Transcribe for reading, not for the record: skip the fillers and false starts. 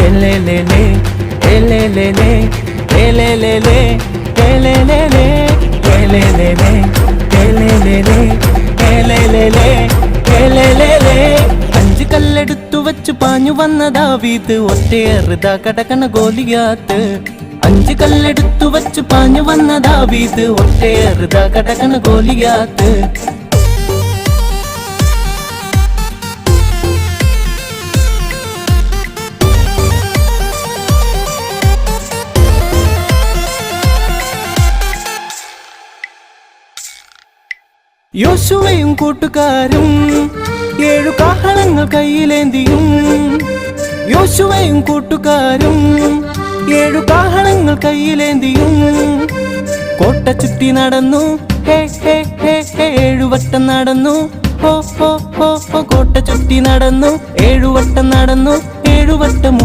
എലേലേലേ എലേലേലേ എലേലേലേ എലേലേലേ എലേലേലേ എലേലേലേ എലേലേലേ എലേലേലേ അഞ്ച് കല്ലെടുത്തു വച്ചു പാഞ്ഞു വന്ന ദാവീദ് ഒറ്റയേറുതാ കടകണ ഗോലിയാത്ത് അഞ്ച് കല്ലെടുത്തു വച്ചു പാഞ്ഞു വന്ന ദാവീദ് ഒറ്റയേറുതാ കടകണ ഗോലിയാത്ത് യോശുവയും കൂട്ടുകാരും 7 കാഹളങ്ങൾ കയ്യിലേന്തിയും യോശുവയും കൂട്ടുകാരും 7 കാഹളങ്ങൾ കയ്യിലേന്തിയും കോട്ട ചുറ്റി നടന്നു ഹേ ഹേ ഹേ ഹേ 7 വട്ടം നടന്നു ഹോ ഹോ ഹോ ഹോ കോട്ട ചുറ്റി നടന്നു 7 വട്ടം നടന്നു 7 വട്ടം